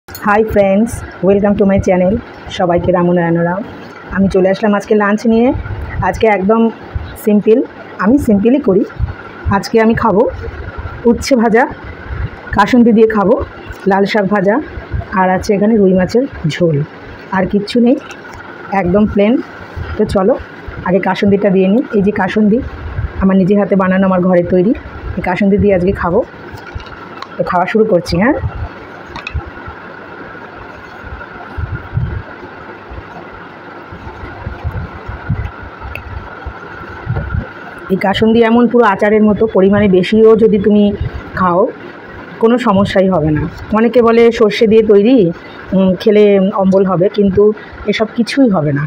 Hi friends, welcome to my channel. সবাইকে রামনারায়ণ। আমি চলে আসলাম আজকে লাঞ্চ নিয়ে। আজকে একদম আমি সিম্পলই করি। আজকে আমি খাবো উচ্ছে ভাজা, কাসুন্দি দিয়ে খাবো, লাল শাক ভাজা, আর আছে এখানে রুই মাছের ঝোল। আর কিচ্ছু নেই, একদম প্লেন। তো চলো আগে কাসুন্দিটা দিয়ে নিই। এই যে কাসুন্দি আমার নিজের হাতে বানানো, আমার ঘরের তৈরি। এই কাসুন্দি দিয়ে আজকে খাবো। তো খাওয়া শুরু করছি। হ্যাঁ, এই কাসুন্দি এমন পুরো আচারের মতো, পরিমাণে বেশিও যদি তুমি খাও কোনো সমস্যাই হবে না। অনেকে বলে সর্ষে দিয়ে তৈরি, খেলে অম্বল হবে, কিন্তু এসব কিছুই হবে না।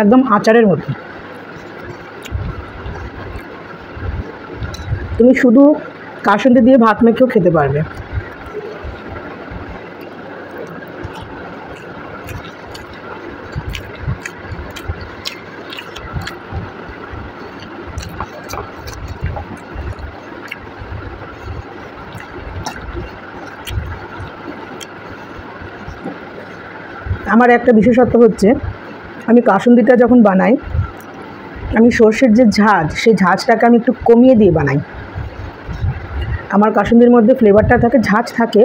একদম আচারের মতো। তুমি শুধু কাসুন্দি দিয়ে ভাত মেখেও খেতে পারবে। আমার একটা বিশেষত্ব হচ্ছে, আমি কাসুন্দিটা যখন বানাই, আমি সর্ষের যে ঝাঁজ, সেই ঝাঁজটাকে আমি একটু কমিয়ে দিয়ে বানাই। আমার কাসুন্দির মধ্যে ফ্লেভারটা থাকে, ঝাঁজ থাকে,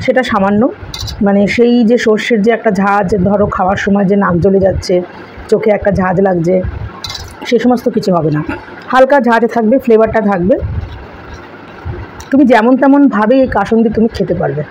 সেটা সামান্য। মানে সেই যে সর্ষের যে একটা ঝাঁজ, ধরো খাওয়ার সময় যে নাক জ্বলে যাচ্ছে, চোখে একটা ঝাঁজ লাগছে, সে সমস্ত কিছু হবে না। হালকা ঝাঁজ থাকবে, ফ্লেভারটা থাকবে। তুমি যেমন তেমনভাবে এই কাসুন্দি তুমি খেতে পারবে।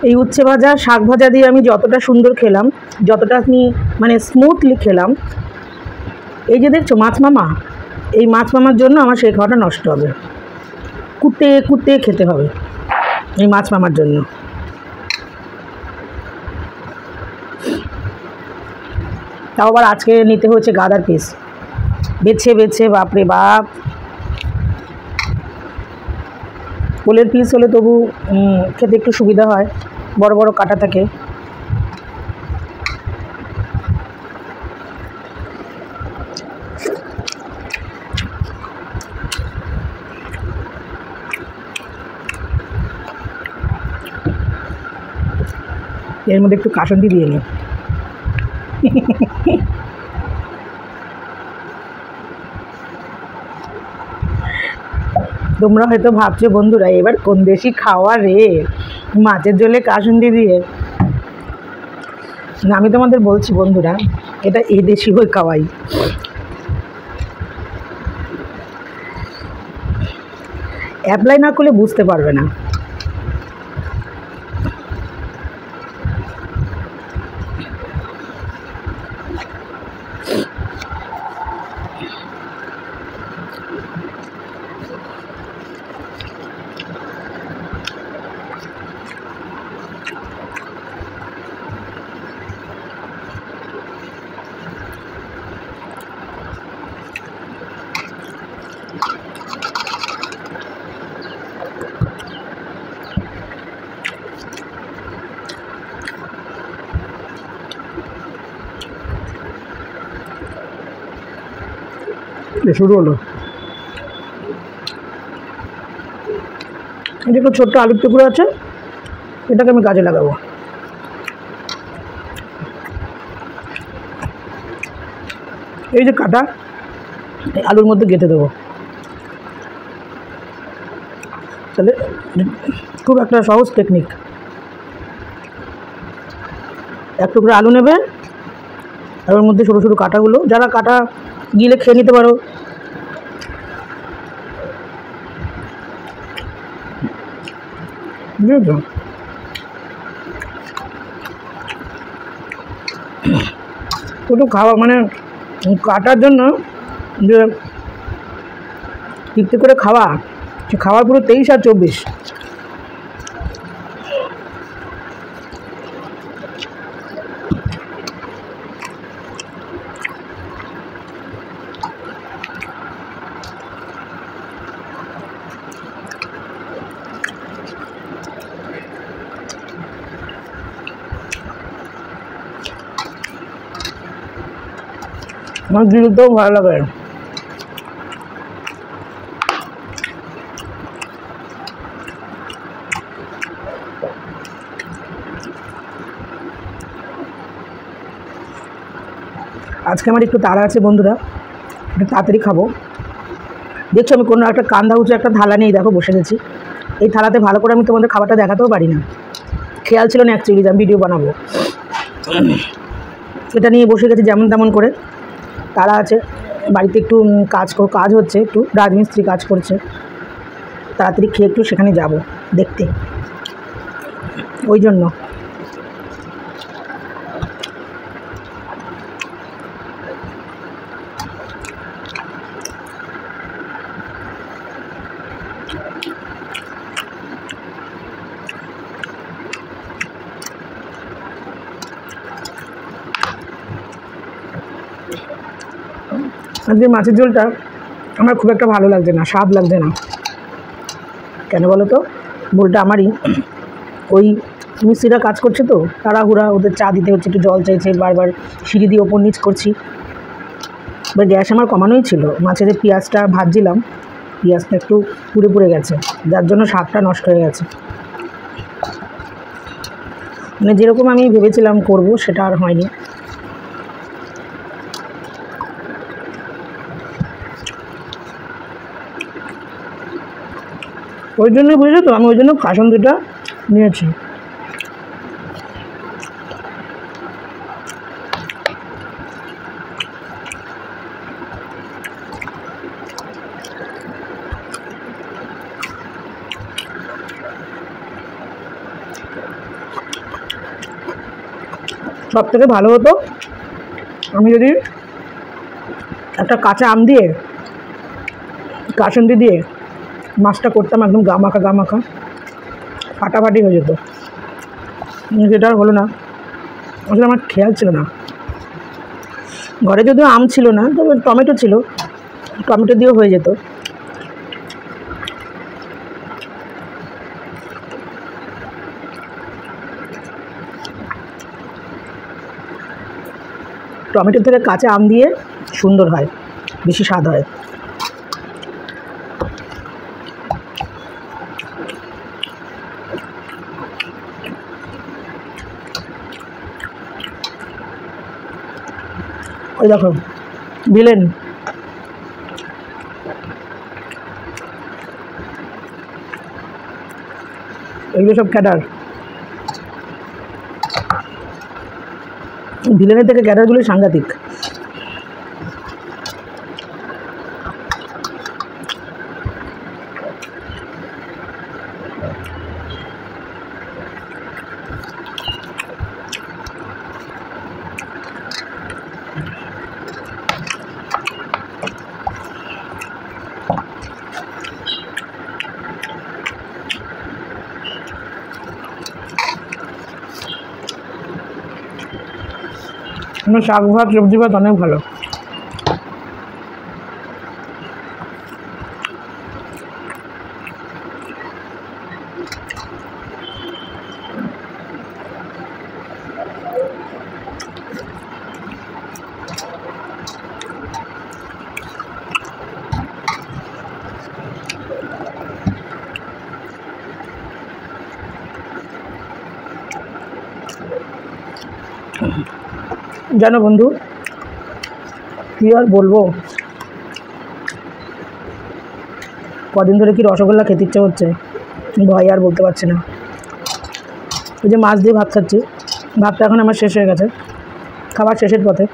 এই উচ্ছে ভাজা, শাক ভাজা দিয়ে আমি যতটা সুন্দর খেলাম, যতটা আমি মানে স্মুথলি খেলাম, এই যে দেখছো মাছ মামা, এই মাছ মামার জন্য আমার সেই খাওয়াটা নষ্ট হবে। কুটে কুটে খেতে হবে এই মাছ মামার জন্য। তাও আবার আজকে নিতে হয়েছে গাদার পিস, বেছে বেছে, বাপরে বাপ। পোলের পিস হলে তবু খেতে একটু সুবিধা হয়, বড় বড় কাটা থাকে। এর মধ্যে একটু কাসুন্দি দিয়ে নিই। তোমরা হয়তো ভাবছো বন্ধুরা, এবার কোন দেশি খাওয়া রে, মাছের ঝোলে কাসুন্দি দিয়ে। না, আমি তোমাদের বলছি বন্ধুরা, এটা এই দেশি হয়ে খাওয়াই। অ্যাপ্লাই না করলে বুঝতে পারবে না। শুরু হলো। এটা একটু ছোট্ট আলুর টুকরো আছে, এটাকে আমি কাজে লাগাবো। এই যে কাটা, এই আলুর মধ্যে গেঁথে দেবো। তাহলে খুব একটা সহজ টেকনিক। এক টুকরো আলু নেবে, আর ওর মধ্যে ছোটো ছোটো কাটাগুলো, যারা কাটা গিলে খেয়ে নিতে পারো। বুঝেছো? একটু খাওয়া মানে কাটার জন্য যে তৃপ্তি করে খাওয়া, সে খাওয়ার পুরো 23 আর 24। আমার গ্রিলতেও ভালো লাগে। আজকে আমার একটু তাড়া আছে বন্ধুরা, একটু তাড়াতাড়ি খাবো। দেখছো আমি কোনো একটা কান্দা উঁচু একটা থালা নিয়ে দেখো বসে গেছি। এই থালাতে ভালো করে আমি তোমাদের খাবারটা দেখাতেও পারি না, খেয়াল ছিল না অ্যাকচুয়ালি যে আমি ভিডিও বানাবো। এটা নিয়ে বসে গেছি যেমন তেমন করে। তারা আছে বাড়িতে, একটু কাজ হচ্ছে, একটু রাজমিস্ত্রি কাজ করছে, তাড়াতাড়ি খেয়ে একটু সেখানে যাব দেখতে, ওই জন্য। আজকে মাছের ঝোলটা আমার খুব একটা ভালো লাগছে না, স্বাদ লাগছে না। কেন বলো তো? ভুলটা আমারই। ওই মিস্ত্রিরা কাজ করছে তো, তাড়াহুড়া, ওদের চা দিতে হচ্ছে, একটু জল চাইছে, বারবার সিঁড়ি দিয়ে ওপর নিচ করছি। এবার গ্যাস আমার কমানোই ছিল। মাছের যে পেঁয়াজটা ভাজছিলাম, পেঁয়াজটা একটু পুড়ে পুড়ে গেছে, যার জন্য স্বাদটা নষ্ট হয়ে গেছে। মানে যেরকম আমি ভেবেছিলাম করব সেটা আর হয়নি। ওই জন্য বুঝেছো তো, আমি ওই জন্য কাসুন্দিটা নিয়েছি। সব থেকে ভালো হতো আমি যদি একটা কাঁচা আম দিয়ে কাসুন্দি দিয়ে মাছটা করতাম, একদম গা মাখা ফাটাফাটি হয়ে যেত। যেটা আর হলো না, আসলে আমার খেয়াল ছিল না। ঘরে যদিও আম ছিল না, তবে টমেটো ছিল, টমেটো দিয়েও হয়ে যেত। টমেটোর থেকে কাঁচা আম দিয়ে সুন্দর হয়, বেশি স্বাদ হয়। ওই দেখো ভিলেন, এগুলো সব ক্যাডার। ভিলেনের থেকে ক্যাডারগুলো সাংঘাতিক। শাক ভাত সবজি ভাত অনেক ভালো। জানো বন্ধু, কী আর বলবো, কদিন ধরে কি রসগোল্লা খেতে ইচ্ছে হচ্ছে, ভয় আর বলতে পারছি না। ওই যে মাছ দিয়ে ভাত খাচ্ছি, ভাতটা এখন আমার শেষ হয়ে গেছে, খাবার শেষের পথে।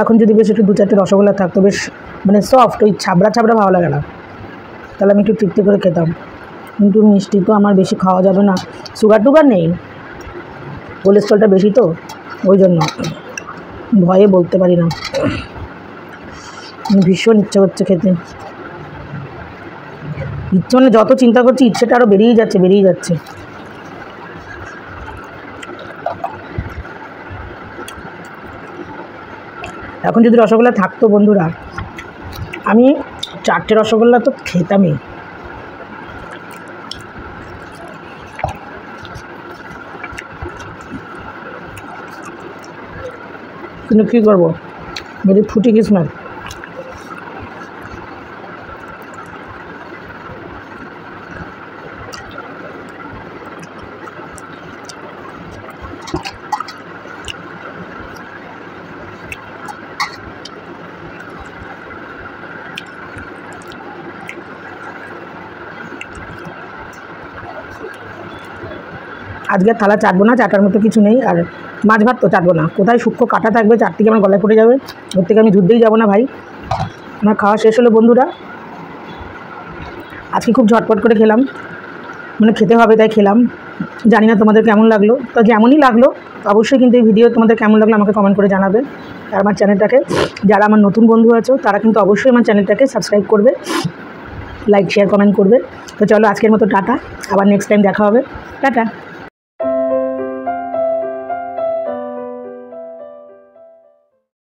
এখন যদি বেশ একটু 2-4টে রসগোল্লা থাকতো, বেশ মানে সফট, ওই ছাবড়া ছাবড়া ভালো লাগে না, তাহলে আমি একটু তৃপ্তি করে খেতাম। কিন্তু মিষ্টি তো আমার বেশি খাওয়া যাবে না, সুগার টুগার নেই, কোলেস্ট্রলটা বেশি তো, ওই জন্য ভয়ে বলতে পারি না। ভীষণ ইচ্ছে হচ্ছে খেতে, ইচ্ছে মানে যত চিন্তা করছি ইচ্ছেটা আরও বেরিয়ে যাচ্ছে। এখন যদি রসগোল্লা থাকতো বন্ধুরা, আমি 4টে রসগোল্লা তো খেতামই। কিন্তু কী করবো, মেরি ফুটি কিসমত। আজকে থালা চাটবো না, চাটার মতো কিছু নেই। আর মাছ ভাত তো চাটবো না, কোথায় সূক্ষ্ম কাটা থাকবে, চারটিকে আমার গলায় পড়ে যাবে, ওর থেকে আমি যুদ্ধেই যাবো না ভাই। আমার খাওয়া শেষ হলো বন্ধুরা, আজকে খুব ঝটপট করে খেলাম, মানে খেতে হবে তাই খেলাম। জানি না তোমাদের কেমন লাগলো, তো যেমনই লাগলো অবশ্যই কিন্তু এই ভিডিও তোমাদের কেমন লাগলো আমাকে কমেন্ট করে জানাবে। আর আমার চ্যানেলটাকে, যারা আমার নতুন বন্ধু আছো তারা কিন্তু অবশ্যই আমার চ্যানেলটাকে সাবস্ক্রাইব করবে, লাইক শেয়ার কমেন্ট করবে। তো চলো আজকের মতো টাটা, আবার নেক্সট টাইম দেখা হবে, টাটা।